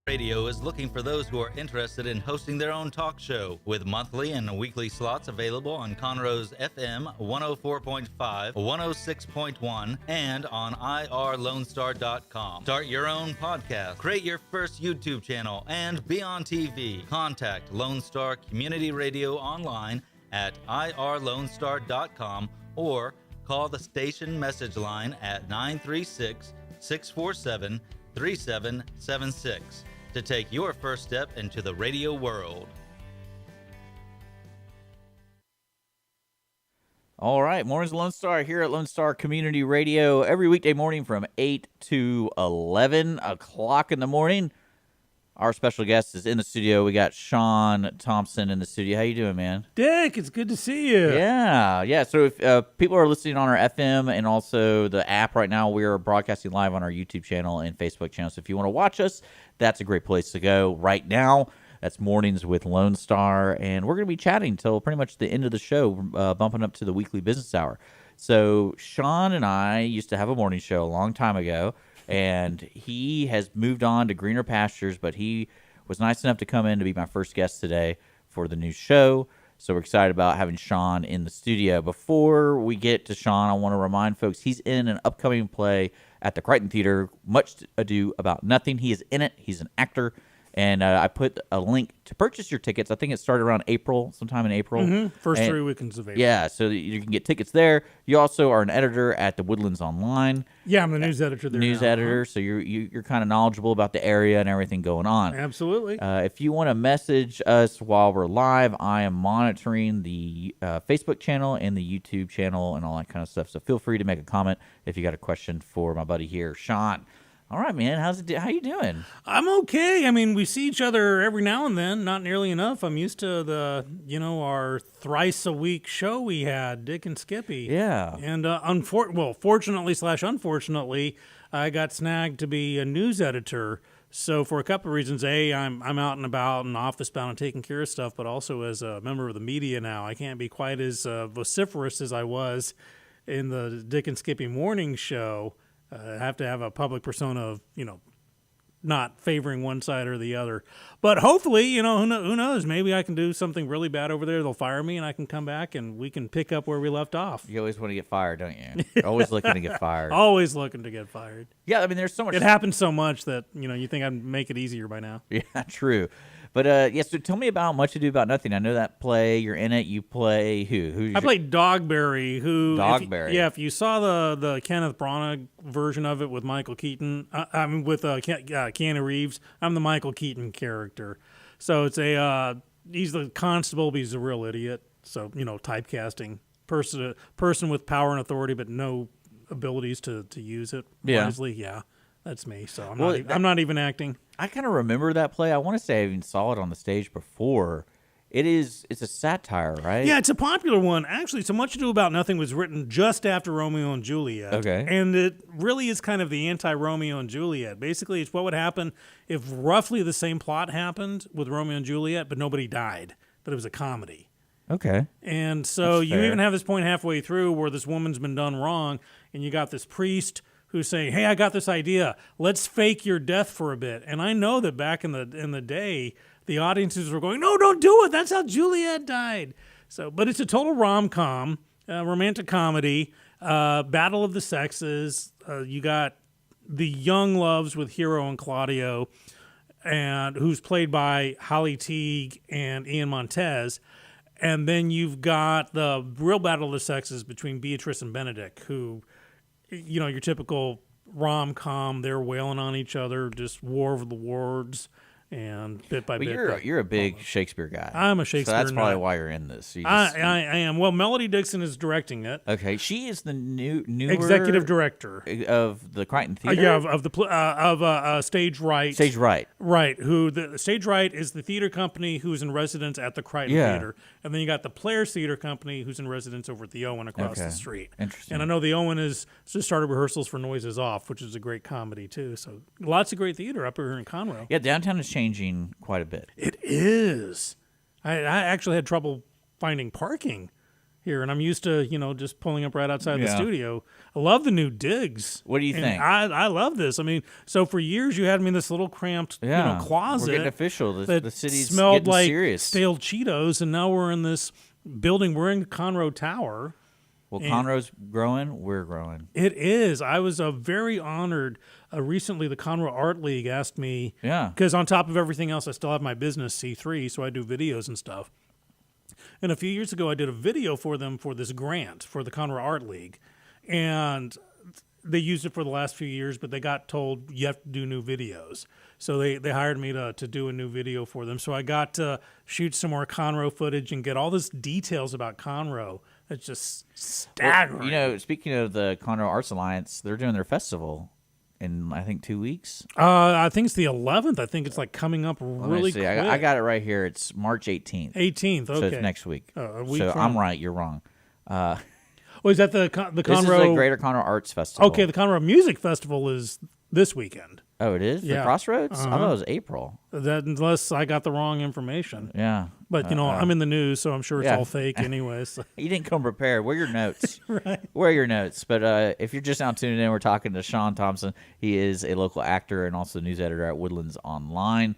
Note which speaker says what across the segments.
Speaker 1: Radio is looking for those who are interested in hosting their own talk show with monthly and weekly slots available on Conroe's FM 104.5, 106.1, and on irlonestar.com. Start your own podcast, create your first YouTube channel, and be on TV. Contact Lone Star Community Radio online at irlonestar.com or call the station message line at 936-647-3776 to take your first step into the radio world.
Speaker 2: All right, Mornings Lone Star here at Lone Star Community Radio every weekday morning from 8 to 11 o'clock in the morning. Our special guest is in the studio. We got Sean Thompson in the studio. How you doing, man?
Speaker 3: Dick, it's good to see you.
Speaker 2: Yeah. So if people are listening on our FM and also the app right now, we are broadcasting live on our YouTube channel and Facebook channel. So if you want to watch us, that's a great place to go right now. That's Mornings with Lone Star, and we're going to be chatting until pretty much the end of the show, bumping up to the weekly business hour. So Sean and I used to have a morning show a long time ago, and he has moved on to greener pastures, but he was nice enough to come in to be my first guest today for the new show. So we're excited about having Sean in the studio. Before we get to Sean, I want to remind folks he's in an upcoming play at the Crichton Theater, Much Ado About Nothing. He is in it. He's an actor. And I put a link to purchase your tickets. I think it started around April, sometime in April.
Speaker 3: Mm-hmm. First 3 weekends of April.
Speaker 2: Yeah, so you can get tickets there. You also are an editor at the Woodlands Online.
Speaker 3: Yeah, I'm the news editor there.
Speaker 2: News editor, so you're kind of knowledgeable about the area and everything going on.
Speaker 3: Absolutely.
Speaker 2: If you want to message us while we're live, I am monitoring the Facebook channel and the YouTube channel and all that kind of stuff. So feel free to make a comment if you got a question for my buddy here, Sean. All right, man. How you doing?
Speaker 3: I'm okay. I mean, we see each other every now and then, not nearly enough. I'm used to our thrice a week show we had, Dick and Skippy.
Speaker 2: Yeah.
Speaker 3: And fortunately/unfortunately, I got snagged to be a news editor. So for a couple of reasons, I'm out and about and office bound and taking care of stuff, but also as a member of the media now, I can't be quite as vociferous as I was in the Dick and Skippy morning show. I have to have a public persona of, not favoring one side or the other. But hopefully, who knows? Maybe I can do something really bad over there. They'll fire me, and I can come back, and we can pick up where we left off.
Speaker 2: You always want to get fired, don't you? You're always looking to get fired.
Speaker 3: Always looking to get fired.
Speaker 2: Yeah, I mean, there's so much.
Speaker 3: It happens so much that, you think I'd make it easier by now.
Speaker 2: Yeah, true. But, so tell me about Much Ado About Nothing. I know that play. You're in it. You play who?
Speaker 3: I played Dogberry,
Speaker 2: Dogberry.
Speaker 3: If you saw the Kenneth Branagh version of it with Michael Keaton, with Keanu Reeves, I'm the Michael Keaton character. So it's he's the constable, but he's a real idiot. So, typecasting. Person with power and authority, but no abilities to use it wisely. Yeah, that's me. So I'm not even acting.
Speaker 2: I kind of remember that play. I want to say I even saw it on the stage before. It's a satire, right?
Speaker 3: Yeah, it's a popular one. Actually, So Much Ado About Nothing was written just after Romeo and Juliet.
Speaker 2: Okay.
Speaker 3: And it really is kind of the anti-Romeo and Juliet. Basically, it's what would happen if roughly the same plot happened with Romeo and Juliet, but nobody died, but it was a comedy.
Speaker 2: Okay.
Speaker 3: And so you even have this point halfway through where this woman's been done wrong, and you got this priest who's saying, "Hey, I got this idea. Let's fake your death for a bit." And I know that back in the day, the audiences were going, "No, don't do it. That's how Juliet died." So, but it's a total rom-com, romantic comedy, battle of the sexes. You got the young loves with Hero and Claudio, and who's played by Holly Teague and Ian Montez. And then you've got the real battle of the sexes between Beatrice and Benedict, who, your typical rom-com, they're wailing on each other, just war of the words, and bit by bit.
Speaker 2: You're a big Shakespeare guy.
Speaker 3: I'm a Shakespeare
Speaker 2: So that's probably
Speaker 3: nut.
Speaker 2: why you're in this.
Speaker 3: I am. Well, Melody Dixon is directing it.
Speaker 2: Okay, she is the newer
Speaker 3: Executive director
Speaker 2: of the Crichton Theater.
Speaker 3: of Stage Right.
Speaker 2: Stage Right.
Speaker 3: Right. Who the Stage Right is the theater company who's in residence at the Crichton Theater, and then you got the Players Theater Company who's in residence over at the Owen across the street.
Speaker 2: Interesting.
Speaker 3: And I know the Owen has just started rehearsals for Noises Off, which is a great comedy too. So lots of great theater up here in Conroe.
Speaker 2: Yeah, downtown is changing quite a bit.
Speaker 3: It is. I actually had trouble finding parking here, and I'm used to, just pulling up right outside the studio. I love the new digs.
Speaker 2: What do you think?
Speaker 3: I love this. I mean, so for years you had me in this little cramped, closet.
Speaker 2: We're getting official. The city's
Speaker 3: smelled
Speaker 2: getting
Speaker 3: like
Speaker 2: serious.
Speaker 3: stale Cheetos, and now we're in this building. We're in Conroe Tower.
Speaker 2: Well, Conroe's growing. We're growing.
Speaker 3: It is. I was very honored. Recently, the Conroe Art League asked me, because on top of everything else, I still have my business C3, so I do videos and stuff. And a few years ago, I did a video for them for this grant for the Conroe Art League. And they used it for the last few years, but they got told you have to do new videos. So they hired me to do a new video for them. So I got to shoot some more Conroe footage and get all this details about Conroe. It's just staggering.
Speaker 2: Well, speaking of the Conroe Arts Alliance, they're doing their festival in, I think, 2 weeks.
Speaker 3: I think it's the 11th. I think it's like coming up really quick.
Speaker 2: I got it right here. It's March 18th.
Speaker 3: 18th, okay.
Speaker 2: So it's next week.
Speaker 3: A week
Speaker 2: so
Speaker 3: from...
Speaker 2: I'm right. You're wrong.
Speaker 3: Is that the Conroe?
Speaker 2: This is the Greater Conroe Arts Festival.
Speaker 3: Okay, the Conroe Music Festival is this weekend.
Speaker 2: Oh, it is?
Speaker 3: Yeah.
Speaker 2: The Crossroads? I thought it was April.
Speaker 3: Unless I got the wrong information.
Speaker 2: Yeah.
Speaker 3: But, I'm in the news, so I'm sure it's all fake anyways.
Speaker 2: You didn't come prepared. Where are your notes?
Speaker 3: Right.
Speaker 2: Where are your notes? But if you're just now tuning in, we're talking to Sean Thompson. He is a local actor and also news editor at Woodlands Online.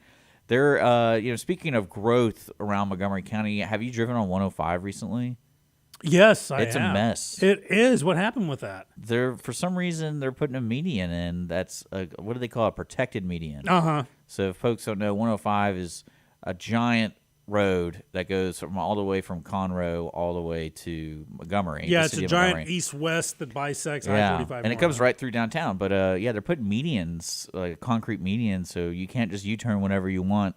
Speaker 2: They're, speaking of growth around Montgomery County, have you driven on 105 recently?
Speaker 3: Yes, I have.
Speaker 2: It's a mess.
Speaker 3: It is. What happened with that?
Speaker 2: For some reason, they're putting a median in. That's what do they call it? A protected median.
Speaker 3: Uh-huh.
Speaker 2: So if folks don't know, 105 is a giant road that goes all the way from Conroe all the way to Montgomery.
Speaker 3: Yeah, it's a giant east-west that bisects I-45.
Speaker 2: And it comes right through downtown. But they're putting medians, like concrete medians, so you can't just U-turn whenever you want.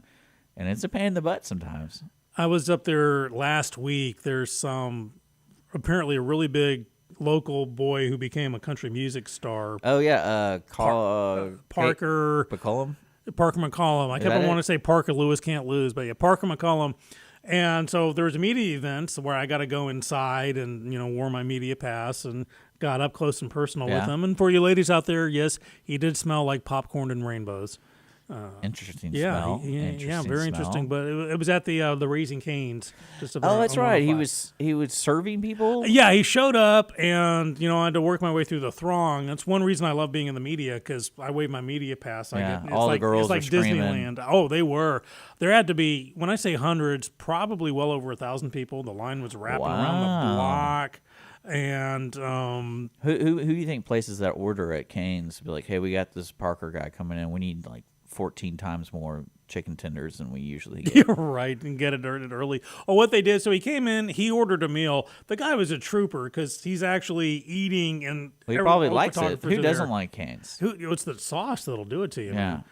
Speaker 2: And it's a pain in the butt sometimes.
Speaker 3: I was up there last week. There's apparently a really big local boy who became a country music star.
Speaker 2: Oh, yeah.
Speaker 3: Parker
Speaker 2: McCollum?
Speaker 3: Parker McCollum. I kept on wanting to say Parker Lewis Can't Lose, but yeah, Parker McCollum. And so there was a media event where I got to go inside and, wore my media pass and got up close and personal with him. And for you ladies out there, yes, he did smell like popcorn and rainbows.
Speaker 2: Interesting smell.
Speaker 3: Yeah, very interesting. But it was at the Raising Cane's.
Speaker 2: That's right. He was serving people.
Speaker 3: Yeah, he showed up, and I had to work my way through the throng. That's one reason I love being in the media because I wave my media pass.
Speaker 2: All the girls
Speaker 3: it's like
Speaker 2: were
Speaker 3: Disneyland.
Speaker 2: screaming.
Speaker 3: Oh, they were. There had to be, when I say hundreds, probably well over 1,000 people. The line was wrapping around the block. And
Speaker 2: who do you think places that order at Cane's be like, hey, we got this Parker guy coming in. We need 14 times more chicken tenders than we usually get.
Speaker 3: You're right, and get it early. Oh, what they did, so he came in, he ordered a meal. The guy was a trooper because he's actually eating and
Speaker 2: he probably likes it. Who doesn't like Cane's?
Speaker 3: It's the sauce that'll do it to you.
Speaker 2: Yeah.
Speaker 3: Man.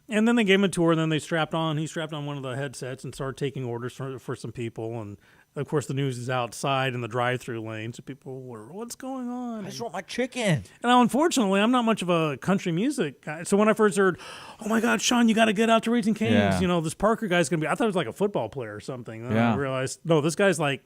Speaker 3: And then they gave him a tour, and then he strapped on one of the headsets and started taking orders for some people. And of course, the news is outside in the drive-through lane, so people were, "What's going on?"
Speaker 2: I just want my chicken.
Speaker 3: And now, unfortunately, I'm not much of a country music guy. So when I first heard, "Oh my God, Sean, you got to get out to Raising Cane's," this Parker guy's gonna be. I thought it was like a football player or something. Then I realized, no, this guy's like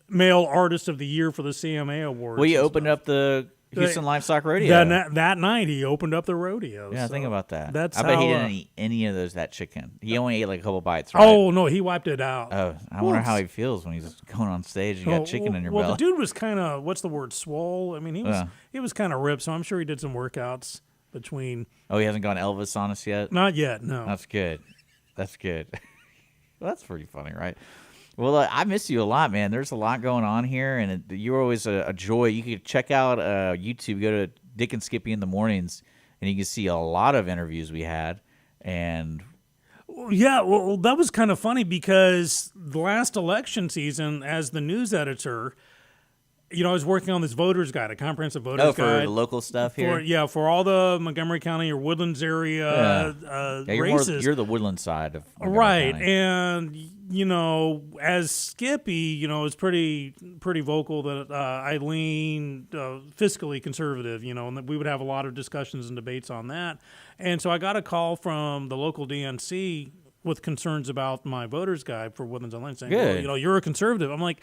Speaker 3: male artist of the year for the CMA Awards.
Speaker 2: Well, you opened up the Houston Livestock Rodeo.
Speaker 3: That night, he opened up the rodeo.
Speaker 2: Yeah, think about that.
Speaker 3: I
Speaker 2: bet he didn't eat any of that chicken. He only ate like a couple bites, right?
Speaker 3: Oh, no, he wiped it out.
Speaker 2: Oh, I wonder how he feels when he's going on stage and you got chicken in your belly.
Speaker 3: Well, the dude was kind of, what's the word, swole? I mean, he was kind of ripped, so I'm sure he did some workouts between.
Speaker 2: Oh, he hasn't gone Elvis on us yet?
Speaker 3: Not yet, no.
Speaker 2: That's good. Well, that's pretty funny, right? Well, I miss you a lot, man. There's a lot going on here, and you're always a joy. You can check out YouTube. Go to Dick and Skippy in the mornings, and you can see a lot of interviews we had. And
Speaker 3: yeah, well, that was kind of funny because the last election season, as the news editor, I was working on this voter's guide, a comprehensive voter's guide.
Speaker 2: Oh, for the local stuff here?
Speaker 3: For all the Montgomery County or Woodlands area races.
Speaker 2: You're the Woodland side of Montgomery County.
Speaker 3: And as Skippy, is pretty vocal that I lean fiscally conservative, and that we would have a lot of discussions and debates on that. And so I got a call from the local DNC with concerns about my voter's guide for Woodlands Online saying, well, you're a conservative. I'm like,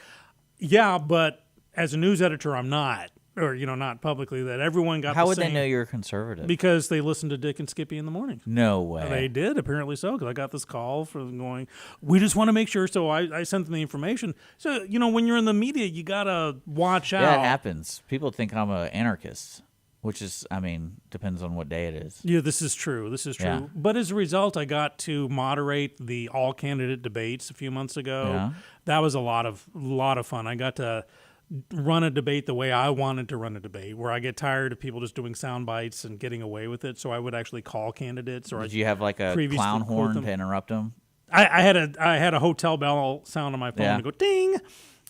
Speaker 3: yeah, but as a news editor, I'm not. or not publicly, that everyone got.
Speaker 2: How
Speaker 3: the
Speaker 2: would
Speaker 3: same,
Speaker 2: they know you're a conservative?
Speaker 3: Because they listened to Dick and Skippy in the morning.
Speaker 2: No way.
Speaker 3: They did, apparently so, because I got this call from going, we just want to make sure. So I sent them the information. So, when you're in the media, you got to watch out.
Speaker 2: Yeah, it happens. People think I'm an anarchist, which is, depends on what day it is.
Speaker 3: Yeah, this is true.
Speaker 2: Yeah.
Speaker 3: But as a result, I got to moderate the all-candidate debates a few months ago.
Speaker 2: Yeah.
Speaker 3: That was a lot of fun. I got to run a debate the way I wanted to run a debate, where I get tired of people just doing sound bites and getting away with it. So I would actually call candidates. Or
Speaker 2: Did you have like a clown horn to interrupt them?
Speaker 3: I had a hotel bell sound on my phone to go ding,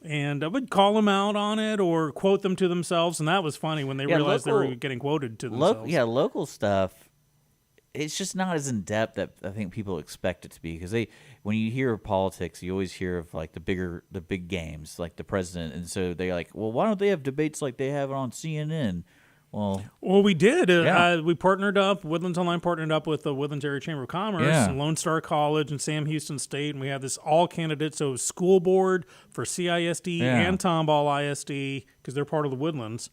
Speaker 3: and I would call them out on it or quote them to themselves, and that was funny when they realized they were getting quoted to themselves.
Speaker 2: Local stuff. It's just not as in depth that I think people expect it to be, because when you hear politics, you always hear of like the big games, like the president, and so they're like, well, why don't they have debates like they have on CNN? Well,
Speaker 3: we did. We partnered up. Woodlands Online partnered up with the Woodlands Area Chamber of Commerce, and Lone Star College, and Sam Houston State, and we had this all candidates. So school board for CISD and Tomball ISD, because they're part of the Woodlands.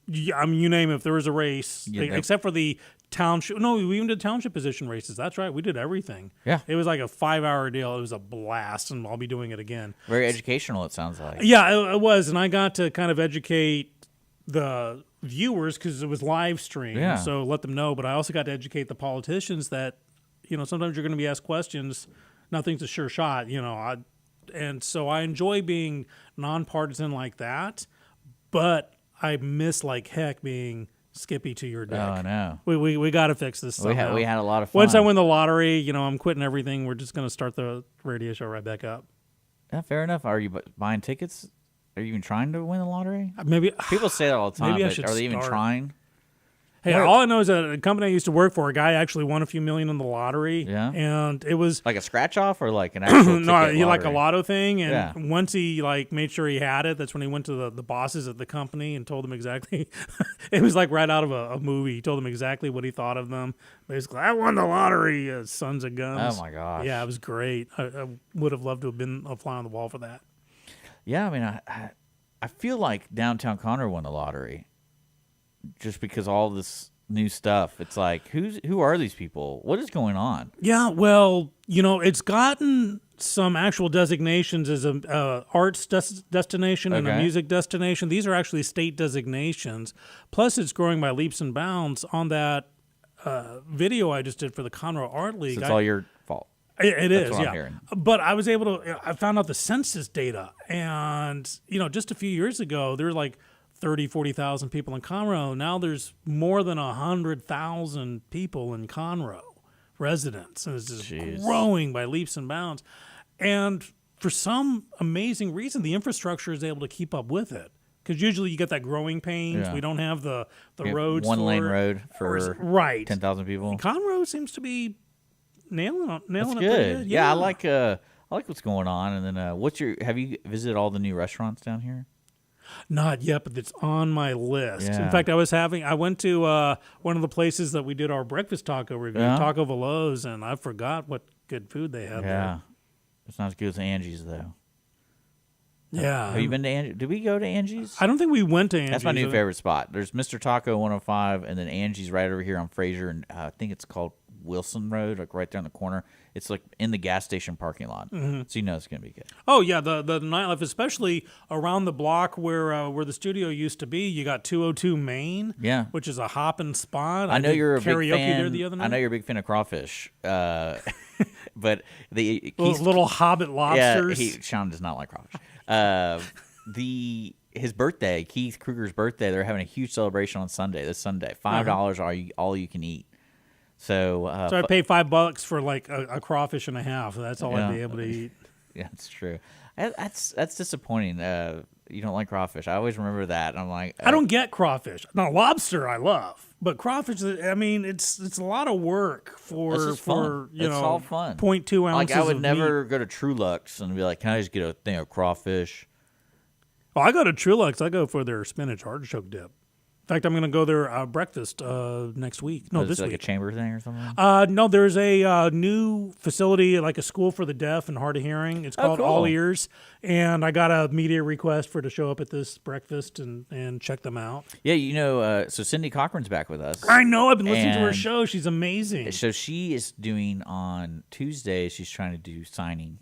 Speaker 3: You name it, if there was a race, except for the township. No, we even did township position races. That's right. We did everything.
Speaker 2: Yeah.
Speaker 3: It was like a 5-hour deal. It was a blast, and I'll be doing it again.
Speaker 2: Very educational, it sounds like.
Speaker 3: Yeah, it was, and I got to kind of educate the viewers because it was live streamed, so let them know. But I also got to educate the politicians that, sometimes you're going to be asked questions. Nothing's a sure shot, and so I enjoy being nonpartisan like that, but I miss like heck being Skippy to your Dick.
Speaker 2: Oh, no.
Speaker 3: We got to fix this somehow.
Speaker 2: We had a lot of fun.
Speaker 3: Once I win the lottery, I'm quitting everything. We're just going to start the radio show right back up.
Speaker 2: Yeah, fair enough. Are you buying tickets? Are you even trying to win the lottery?
Speaker 3: Maybe.
Speaker 2: People say that all the time,
Speaker 3: maybe I
Speaker 2: but
Speaker 3: should
Speaker 2: are they even
Speaker 3: start.
Speaker 2: trying?
Speaker 3: Hey, all I know is that a company I used to work for, a guy actually won a few million in the lottery. Yeah. And it was
Speaker 2: like a scratch off or like an actual ticket
Speaker 3: like a lotto thing. And once he made sure he had it, that's when he went to the bosses at the company and told them exactly. It was like right out of a movie. He told them exactly what he thought of them. Basically, I won the lottery, sons of guns.
Speaker 2: Oh my gosh.
Speaker 3: Yeah, it was great. I would have loved to have been a fly on the wall for that.
Speaker 2: Yeah, I feel like downtown Conroe won the lottery, just because all this new stuff. It's like, who are these people? What is going on?
Speaker 3: Yeah, well, it's gotten some actual designations as a arts destination and a music destination. These are actually state designations. Plus, it's growing by leaps and bounds. On that video I just did for the Conroe Art League,
Speaker 2: So it's all your fault.
Speaker 3: It
Speaker 2: That's
Speaker 3: is,
Speaker 2: what
Speaker 3: yeah.
Speaker 2: I'm hearing.
Speaker 3: But I was able to. I found out the census data, and just a few years ago, there were like 30,000, 40,000 people in Conroe. Now there's more than 100,000 people in Conroe, residents, and it's just growing by leaps and bounds. And for some amazing reason, the infrastructure is able to keep up with it. Because usually you get that growing pains. Yeah. We don't have the roads.
Speaker 2: One-lane road for 10,000 people.
Speaker 3: And Conroe seems to be nailing it.
Speaker 2: That's
Speaker 3: pretty
Speaker 2: good. Yeah, I like what's going on. And then have you visited all the new restaurants down here?
Speaker 3: Not yet, but it's on my list.
Speaker 2: Yeah.
Speaker 3: In fact, I went to one of the places that we did our breakfast taco review, Taco Veloz, and I forgot what good food they had there.
Speaker 2: It's not as good as Angie's, though.
Speaker 3: Yeah.
Speaker 2: Have you been to Angie's? Did we go to Angie's?
Speaker 3: I don't think we went to Angie's.
Speaker 2: That's my new favorite spot. There's Mr. Taco 105, and then Angie's right over here on Fraser, and I think it's called Wilson Road, like right there in the corner. It's like in the gas station parking lot, so you know it's gonna be good.
Speaker 3: Oh yeah, the nightlife, especially around the block where the studio used to be. You got 202 Main, which is a hopping spot.
Speaker 2: I know you're a big fan.
Speaker 3: There the other night.
Speaker 2: I know you're a big fan of crawfish, but
Speaker 3: little Hobbit lobsters.
Speaker 2: Yeah, Sean does not like crawfish. His birthday, Keith Kruger's birthday, they're having a huge celebration on Sunday. This Sunday, $5 all you can eat. So
Speaker 3: I pay $5 for like a crawfish and a half. That's all I'd be able to eat.
Speaker 2: Yeah, it's true. That's disappointing. You don't like crawfish. I always remember that. I'm like,
Speaker 3: I don't get crawfish. Now lobster I love, but crawfish. I mean, it's a lot of work for
Speaker 2: it's all fun.
Speaker 3: 0.2 ounces.
Speaker 2: Like I would
Speaker 3: of
Speaker 2: never
Speaker 3: meat.
Speaker 2: go to Truluck's and be like, can I just get a thing of crawfish?
Speaker 3: Well, I go to Truluck's. I go for their spinach artichoke dip. In fact, I'm going to go there breakfast next week. No,
Speaker 2: Is
Speaker 3: this
Speaker 2: it like
Speaker 3: week.
Speaker 2: a chamber thing or something?
Speaker 3: No, there's a new facility, like a school for the deaf and hard of hearing. It's called
Speaker 2: cool.
Speaker 3: All Ears, and I got a media request for to show up at this breakfast and check them out.
Speaker 2: Yeah, so Cindy Cochran's back with us.
Speaker 3: I know. I've been listening to her
Speaker 2: And
Speaker 3: show. She's amazing.
Speaker 2: So she is doing on Tuesday, she's trying to do signing.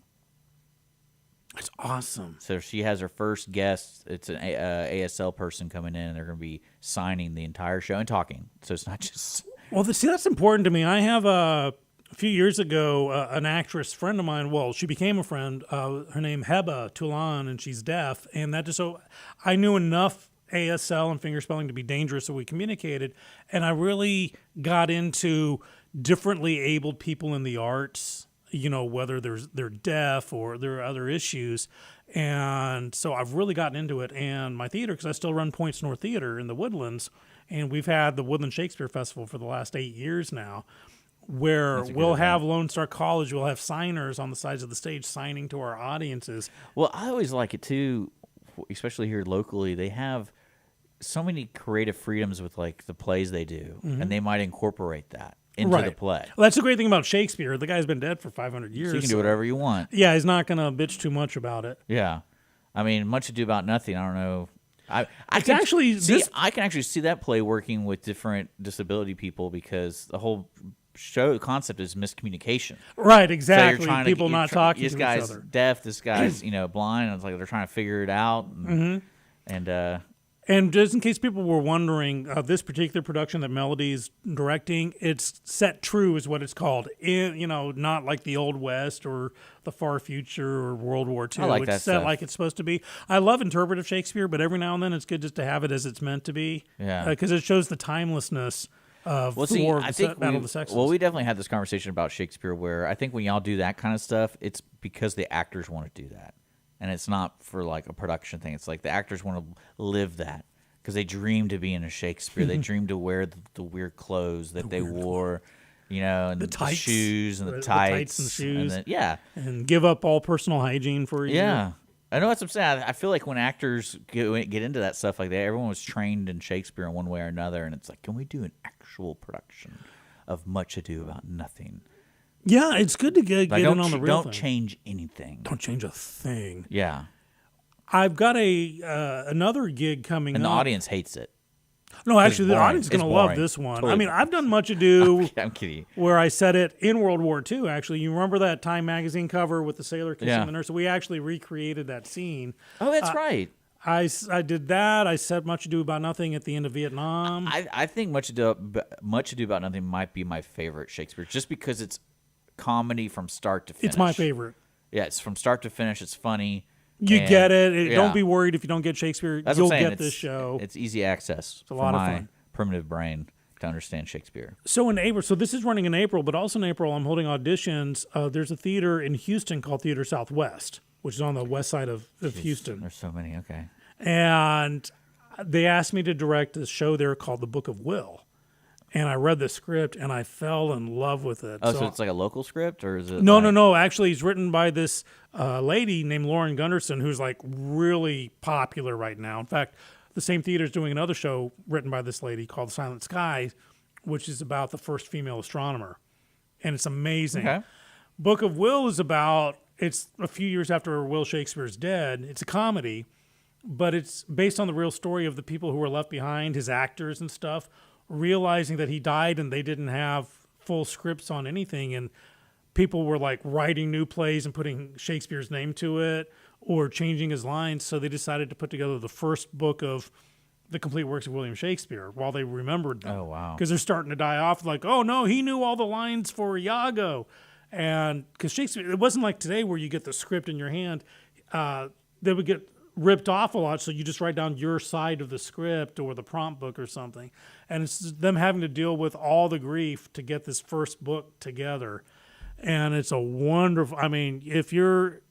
Speaker 3: It's awesome.
Speaker 2: So she has her first guest. It's an ASL person coming in, and they're going to be signing the entire show and talking. So it's not just...
Speaker 3: Well, see, that's important to me. I have a few years ago an actress friend of mine. Well, she became a friend. Her name Heba Tulan, and she's deaf. And that just so I knew enough ASL and fingerspelling to be dangerous, so we communicated. And I really got into differently abled people in the arts. You know, whether they're deaf or there are other issues. And so I've really gotten into it. And my theater, because I still run Points North Theater in the Woodlands, and we've had the Woodland Shakespeare Festival for the last 8 years now, where we'll have Lone Star College, we'll have signers on the sides of the stage signing to our audiences.
Speaker 2: Well, I always like it too, especially here locally. They have so many creative freedoms with like the plays they do, and they might incorporate that into the play.
Speaker 3: Well, that's the great thing about Shakespeare. The guy's been dead for 500 years.
Speaker 2: So you can do whatever you want.
Speaker 3: Yeah, he's not going to bitch too much about it.
Speaker 2: Yeah. I mean, Much Ado About Nothing, I don't know. I
Speaker 3: It's
Speaker 2: can
Speaker 3: actually
Speaker 2: see,
Speaker 3: this-
Speaker 2: I can actually see that play working with different disability people because the whole show concept is miscommunication.
Speaker 3: Right,
Speaker 2: So
Speaker 3: exactly.
Speaker 2: you're trying
Speaker 3: People
Speaker 2: to,
Speaker 3: not talking
Speaker 2: this
Speaker 3: to
Speaker 2: guy's
Speaker 3: each other.
Speaker 2: deaf, this guy's blind, and it's like they're trying to figure it out.
Speaker 3: And just in case people were wondering, this particular production that Melody's directing, it's set true is what it's called. Not like the Old West or the Far Future or World War II.
Speaker 2: I like
Speaker 3: it's
Speaker 2: that
Speaker 3: set
Speaker 2: stuff.
Speaker 3: like it's supposed to be. I love interpretive Shakespeare, but every now and then it's good just to have it as it's meant to be.
Speaker 2: Yeah.
Speaker 3: Because it shows the timelessness of the War of the Battle of the Sexes.
Speaker 2: Well, we definitely had this conversation about Shakespeare where I think when y'all do that kind of stuff, it's because the actors want to do that. And it's not for like a production thing. It's like the actors want to live that because they dream to be in a Shakespeare. They dream to wear the weird clothes that they wore, and the
Speaker 3: tights,
Speaker 2: shoes and the
Speaker 3: the
Speaker 2: tights
Speaker 3: tights and shoes.
Speaker 2: yeah.
Speaker 3: And give up all personal hygiene for you.
Speaker 2: Yeah. I know that's what I'm saying. I feel like when actors get into that stuff like that, everyone was trained in Shakespeare in one way or another. And it's like, can we do an actual production of Much Ado About Nothing?
Speaker 3: Yeah, it's good to get in on the real thing.
Speaker 2: Don't change anything.
Speaker 3: Don't change a thing.
Speaker 2: Yeah.
Speaker 3: I've got another gig coming
Speaker 2: And
Speaker 3: up.
Speaker 2: the audience hates it.
Speaker 3: No, actually, the
Speaker 2: boring.
Speaker 3: audience is going to
Speaker 2: It's
Speaker 3: love
Speaker 2: boring.
Speaker 3: this one.
Speaker 2: Totally
Speaker 3: I mean, I've done Much Ado
Speaker 2: I'm kidding.
Speaker 3: where I said it in World War II, actually. You remember that Time magazine cover with the sailor kissing
Speaker 2: Yeah.
Speaker 3: the nurse? So we actually recreated that scene.
Speaker 2: Oh, that's right.
Speaker 3: I did that. I said Much Ado About Nothing at the end of Vietnam.
Speaker 2: I think Much Ado About Nothing might be my favorite Shakespeare just because it's comedy from start to finish.
Speaker 3: It's my favorite.
Speaker 2: Yeah, it's from start to finish. It's funny.
Speaker 3: You
Speaker 2: And-
Speaker 3: get it.
Speaker 2: yeah.
Speaker 3: Don't be worried if you don't get Shakespeare.
Speaker 2: That's
Speaker 3: You'll
Speaker 2: what I'm saying.
Speaker 3: get this show.
Speaker 2: It's easy access
Speaker 3: a lot
Speaker 2: for
Speaker 3: of
Speaker 2: my
Speaker 3: fun.
Speaker 2: primitive brain to understand Shakespeare.
Speaker 3: So in April, so this is running in April, but also in April, I'm holding auditions. There's a theater in Houston called Theater Southwest, which is on the west side of Houston.
Speaker 2: There's so many. Okay.
Speaker 3: And they asked me to direct a show there called The Book of Will. And I read the script, and I fell in love with it.
Speaker 2: Oh, so it's like a local script, or is it?
Speaker 3: No. Actually, it's written by this lady named Lauren Gunderson, who's like really popular right now. In fact, the same theater is doing another show written by this lady called The Silent Sky, which is about the first female astronomer. And it's amazing.
Speaker 2: Okay.
Speaker 3: Book of Will is about, it's a few years after Will Shakespeare's dead. It's a comedy, but it's based on the real story of the people who were left behind, his actors and stuff, realizing that he died and they didn't have full scripts on anything. And people were like writing new plays and putting Shakespeare's name to it or changing his lines. So they decided to put together the first book of the complete works of William Shakespeare while they remembered them.
Speaker 2: Oh, wow.
Speaker 3: Because they're starting to die off. Like, oh, no, he knew all the lines for Iago. And because Shakespeare, it wasn't like today where you get the script in your hand. They would get ripped off a lot, so you just write down your side of the script or the prompt book or something. And it's them having to deal with all the grief to get this first book together. And it's a wonderful, I mean, if you're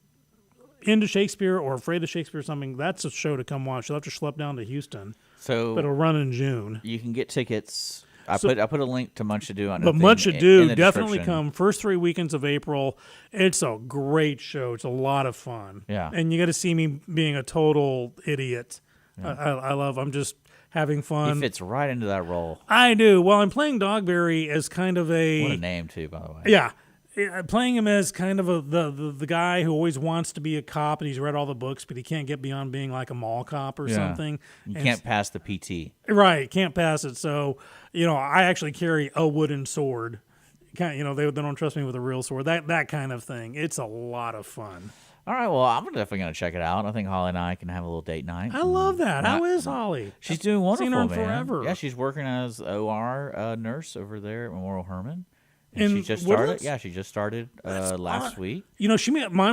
Speaker 3: into Shakespeare or afraid of Shakespeare or something, that's a show to come watch. You'll have to schlep down to Houston.
Speaker 2: So
Speaker 3: But it'll run in June.
Speaker 2: you can get tickets. I put a link to Much Ado on
Speaker 3: But
Speaker 2: the
Speaker 3: Much
Speaker 2: thing
Speaker 3: Ado,
Speaker 2: in the
Speaker 3: definitely
Speaker 2: description.
Speaker 3: come. First 3 weekends of April. It's a great show. It's a lot of fun.
Speaker 2: Yeah.
Speaker 3: And you got to see me being a total idiot. I love, I'm just having fun.
Speaker 2: He fits right into that role.
Speaker 3: I do. Well, I'm playing Dogberry as kind of a...
Speaker 2: What a name, too, by the way.
Speaker 3: Yeah. Playing him as kind of the guy who always wants to be a cop and he's read all the books, but he can't get beyond being like a mall cop or something.
Speaker 2: You can't pass the PT.
Speaker 3: Right, can't pass it. So, I actually carry a wooden sword. They don't trust me with a real sword. That kind of thing. It's a lot of fun.
Speaker 2: All right, well, I'm definitely going to check it out. I think Holly and I can have a little date night.
Speaker 3: I love that. How is Holly?
Speaker 2: She's doing wonderful,
Speaker 3: Seen her in
Speaker 2: man.
Speaker 3: forever.
Speaker 2: Yeah, she's working as OR nurse over there at Memorial Hermann. And
Speaker 3: In
Speaker 2: she just started.
Speaker 3: Woodlands?
Speaker 2: Yeah, she just started last week.
Speaker 3: She my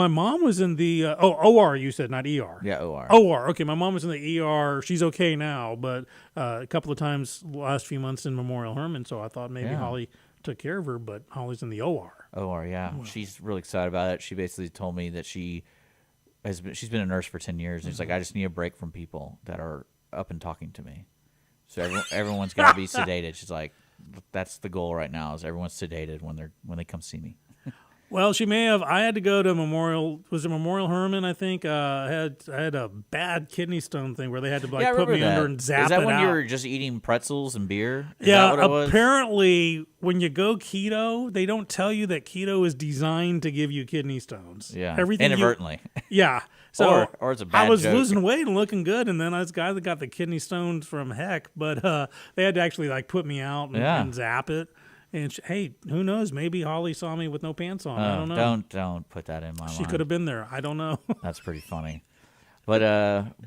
Speaker 3: mom was in the OR. You said, not ER.
Speaker 2: Yeah, OR.
Speaker 3: OR. Okay, my mom was in the ER. She's okay now, but a couple of times the last few months in Memorial Hermann. So I thought maybe Holly took care of her, but Holly's in the OR.
Speaker 2: OR, yeah. Wow. She's really excited about it. She basically told me that she's been a nurse for 10 years, and she's like, I just need a break from people that are up and talking to me. So everyone's got to be sedated. She's like, that's the goal right now, is everyone's sedated when they come see me.
Speaker 3: Well, she may have. I had to go to Memorial. Was it Memorial Hermann? I think I had a bad kidney stone thing where they had to put me under and zap it out.
Speaker 2: Is that when you were just eating pretzels and beer? Is
Speaker 3: yeah.
Speaker 2: that what it was?
Speaker 3: Apparently, when you go keto, they don't tell you that keto is designed to give you kidney stones.
Speaker 2: Yeah,
Speaker 3: everything
Speaker 2: inadvertently.
Speaker 3: Yeah. So
Speaker 2: or it's a bad
Speaker 3: I was
Speaker 2: joke.
Speaker 3: losing weight and looking good, and then I was guy that got the kidney stones from heck, but they had to actually put me out and zap it. And hey, who knows? Maybe Holly saw me with no pants on. I don't know.
Speaker 2: Don't put that in my mind.
Speaker 3: She could have been there. I don't know.
Speaker 2: That's pretty funny. But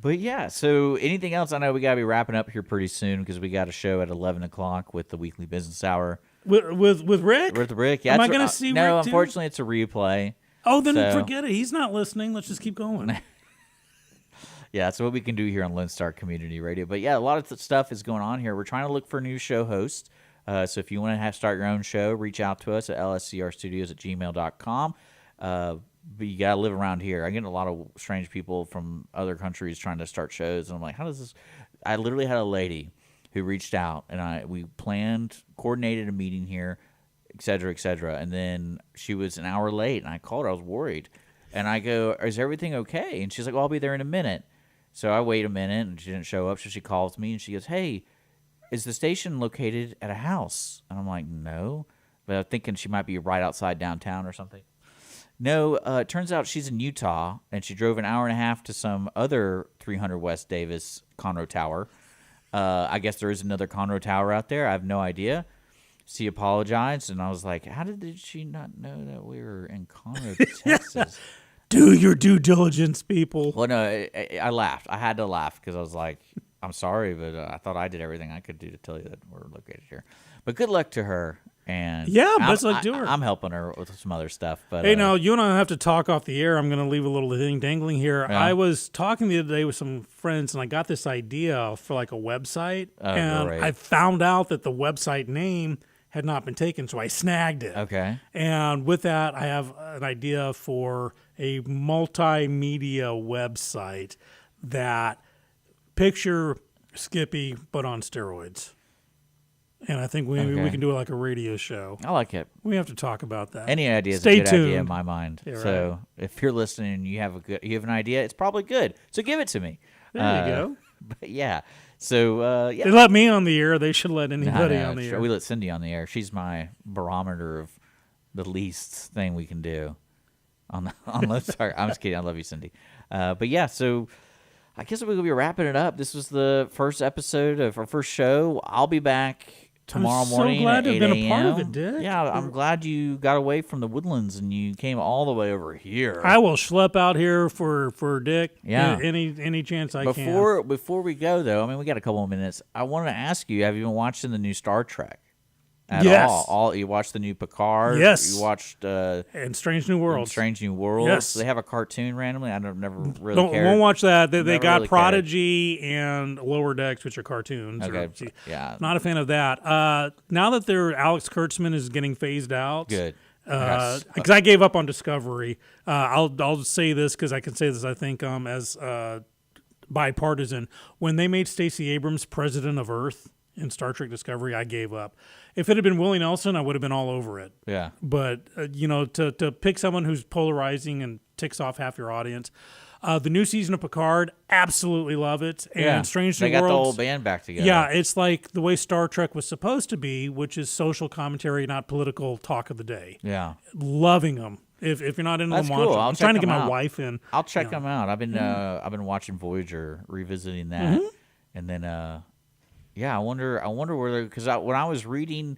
Speaker 2: yeah. So anything else? I know we gotta be wrapping up here pretty soon because we got a show at 11 o'clock with the weekly business hour
Speaker 3: with Rick.
Speaker 2: With Rick, yeah.
Speaker 3: Am I going to see
Speaker 2: no,
Speaker 3: Rick too?
Speaker 2: Unfortunately, it's a replay.
Speaker 3: Oh, then forget it. He's not listening. Let's just keep going.
Speaker 2: Yeah, that's what we can do here on Lone Star Community Radio. But yeah, a lot of stuff is going on here. We're trying to look for new show hosts. So if you want to start your own show, reach out to us at lscrstudios@gmail.com. But you got to live around here. I get a lot of strange people from other countries trying to start shows. And I'm like, how does this? I literally had a lady who reached out, and we coordinated a meeting here, et cetera, and then she was an hour late, and I called her. I was worried. And I go, is everything okay? And she's like, well, I'll be there in a minute. So I wait a minute, and she didn't show up, so she calls me, and she goes, hey, is the station located at a house? And I'm like, no. But I'm thinking she might be right outside downtown or something. No, it turns out she's in Utah, and she drove an hour and a half to some other 300 West Davis Conroe Tower. I guess there is another Conroe Tower out there. I have no idea. She apologized, and I was like, how did she not know that we were in Conroe, Texas?
Speaker 3: Do your due diligence, people.
Speaker 2: Well, no, I laughed. I had to laugh because I was like, I'm sorry, but I thought I did everything I could do to tell you that we're located here. But good luck to her. And
Speaker 3: best luck to her.
Speaker 2: I'm helping her with some other stuff. But
Speaker 3: hey, now, you and I have to talk off the air. I'm going to leave a little thing dangling here.
Speaker 2: Yeah.
Speaker 3: I was talking the other day with some friends, and I got this idea for a website. And
Speaker 2: great.
Speaker 3: I found out that the website name had not been taken, so I snagged it.
Speaker 2: Okay.
Speaker 3: And with that, I have an idea for a multimedia website that picture Skippy, but on steroids. And I think we can do it like a radio show.
Speaker 2: I like it.
Speaker 3: We have to talk about that.
Speaker 2: Any idea is
Speaker 3: Stay
Speaker 2: a good
Speaker 3: tuned.
Speaker 2: idea in my mind.
Speaker 3: Yeah,
Speaker 2: so
Speaker 3: right.
Speaker 2: if you're listening and you have an idea, it's probably good. So give it to me.
Speaker 3: There you go.
Speaker 2: But yeah. So yeah.
Speaker 3: They let me on the air. They should let anybody
Speaker 2: No,
Speaker 3: on the air.
Speaker 2: we let Cindy on the air. She's my barometer of the least thing we can do. On sorry, I'm just kidding. I love you, Cindy. But yeah, so I guess we'll be wrapping it up. This was the first episode of our first show. I'll be back tomorrow morning
Speaker 3: glad
Speaker 2: at
Speaker 3: to
Speaker 2: 8
Speaker 3: have
Speaker 2: a.m.
Speaker 3: been a part of it, Dick.
Speaker 2: Yeah, I'm glad you got away from the woodlands and you came all the way over here.
Speaker 3: I will schlep out here for Dick.
Speaker 2: Yeah.
Speaker 3: Any chance I can.
Speaker 2: Before we go, though, I mean, we got a couple of minutes. I wanted to ask you, have you been watching the new Star Trek?
Speaker 3: Yes.
Speaker 2: All you watched the new Picard.
Speaker 3: Yes.
Speaker 2: You watched
Speaker 3: and Strange New Worlds.
Speaker 2: Strange New Worlds.
Speaker 3: Yes.
Speaker 2: They have a cartoon randomly. I never really cared.
Speaker 3: Won't watch that. They
Speaker 2: Never
Speaker 3: got
Speaker 2: really
Speaker 3: Prodigy and Lower Decks, which are cartoons.
Speaker 2: Okay. Yeah.
Speaker 3: Not a fan of that. Now that Alex Kurtzman is getting phased out.
Speaker 2: Good.
Speaker 3: Because I gave up on Discovery. I'll say this because I can say this, I think, as bipartisan. When they made Stacey Abrams president of Earth in Star Trek Discovery, I gave up. If it had been Willie Nelson, I would have been all over it.
Speaker 2: Yeah.
Speaker 3: But, to pick someone who's polarizing and ticks off half your audience. The new season of Picard, absolutely love it. And Strange New
Speaker 2: Worlds, they got the whole band back together.
Speaker 3: Yeah, it's like the way Star Trek was supposed to be, which is social commentary, not political talk of the day.
Speaker 2: Yeah,
Speaker 3: loving them. If you're not into them,
Speaker 2: cool.
Speaker 3: I'm trying to get my wife in.
Speaker 2: I'll check them out. I've been watching Voyager, revisiting that, and then I wonder where, because when I was reading,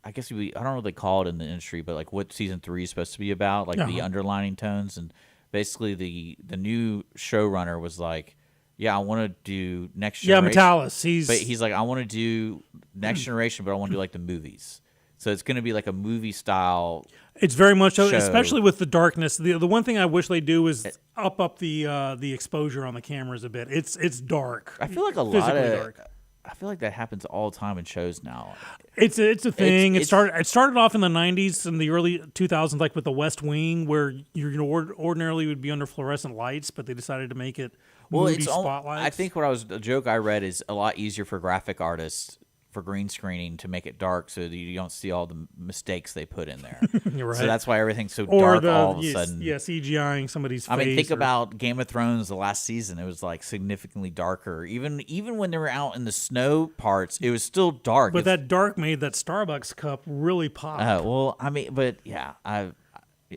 Speaker 2: I guess I don't know what they call it in the industry, but like what season 3 is supposed to be about, like the underlining tones, and basically the new showrunner was like, I want to do Next Generation.
Speaker 3: Yeah, Metalis.
Speaker 2: He's like, I want to do Next Generation, but I want to do like the movies. So it's going to be like a movie style.
Speaker 3: It's very much so, especially with the darkness. The one thing I wish they do is up the exposure on the cameras a bit. It's dark.
Speaker 2: I feel like dark. I feel like that happens all the time in shows now.
Speaker 3: It's a thing. It started off in the 90s and the early 2000s, like with the West Wing, where you ordinarily would be under fluorescent lights, but they decided to make it moody spotlights.
Speaker 2: I think a joke I read is a lot easier for graphic artists for green screening to make it dark so that you don't see all the mistakes they put in there.
Speaker 3: You're right.
Speaker 2: So that's why everything's so dark all of a sudden.
Speaker 3: Yeah, CGIing somebody's face.
Speaker 2: I mean, think about Game of Thrones, the last season. It was like significantly darker. Even when they were out in the snow parts, it was still dark.
Speaker 3: But that dark made that Starbucks cup really pop.
Speaker 2: Well, I mean, but yeah,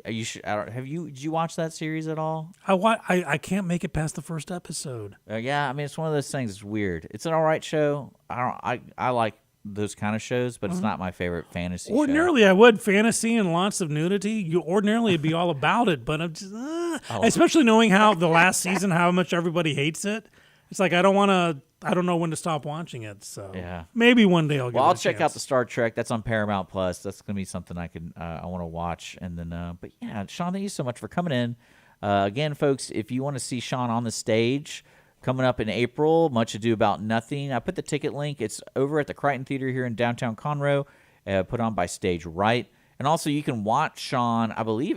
Speaker 2: you should. Did you watch that series at all?
Speaker 3: I can't make it past the first episode.
Speaker 2: Yeah, I mean, it's one of those things. It's weird. It's an all right show. I like those kind of shows, but it's not my favorite fantasy.
Speaker 3: Ordinarily,
Speaker 2: show.
Speaker 3: I would fantasy and lots of nudity. Ordinarily, it'd be all about it, but I'm just, especially knowing how the last season, how much everybody hates it. It's like I don't know when to stop watching it. So maybe one day I'll.
Speaker 2: I'll check out the Star Trek. That's on Paramount Plus. That's gonna be something I want to watch. And then, but yeah, Sean, thank you so much for coming in. Again, folks, if you want to see Sean on the stage coming up in April, Much Ado About Nothing. I put the ticket link. It's over at the Crichton Theater here in downtown Conroe, put on by Stage Right. And also, you can watch Sean, I believe,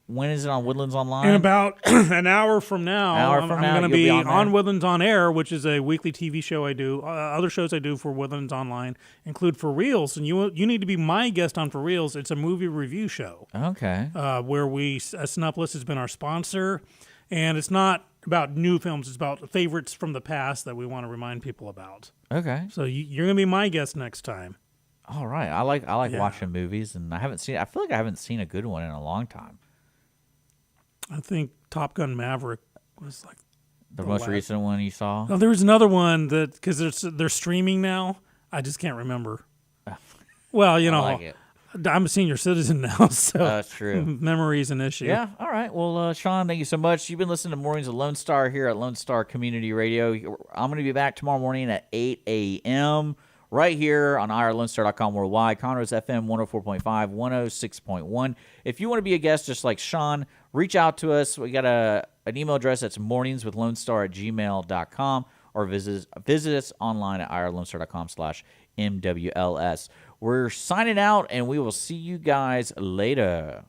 Speaker 2: when is it on Woodlands Online?
Speaker 3: In about an hour from now. I'm going to be on Woodlands On Air, which is a weekly TV show I do. Other shows I do for Woodlands Online include For Reals, and you need to be my guest on For Reals. It's a movie review show.
Speaker 2: Okay.
Speaker 3: Where Snupless has been our sponsor, and it's not about new films. It's about favorites from the past that we want to remind people about.
Speaker 2: Okay.
Speaker 3: So you're going to be my guest next time.
Speaker 2: All right. I like watching movies, and I feel like I haven't seen a good one in a long time.
Speaker 3: I think Top Gun Maverick was like
Speaker 2: the most recent one you saw.
Speaker 3: No, there was another one that because they're streaming now. I just can't remember. Well, I'm a senior citizen now, so
Speaker 2: that's true.
Speaker 3: Memory is an issue.
Speaker 2: Yeah. All right. Well, Sean, thank you so much. You've been listening to Mornings of Lone Star here at Lone Star Community Radio. I'm going to be back tomorrow morning at 8 a.m. right here on irlonestar.com worldwide, Conroe's FM 104.5, 106.1. If you want to be a guest just like Sean, reach out to us. We got an email address that's morningswithlonestar@gmail.com, or visit us online at irlonestar.com/MWLS. We're signing out, and we will see you guys later.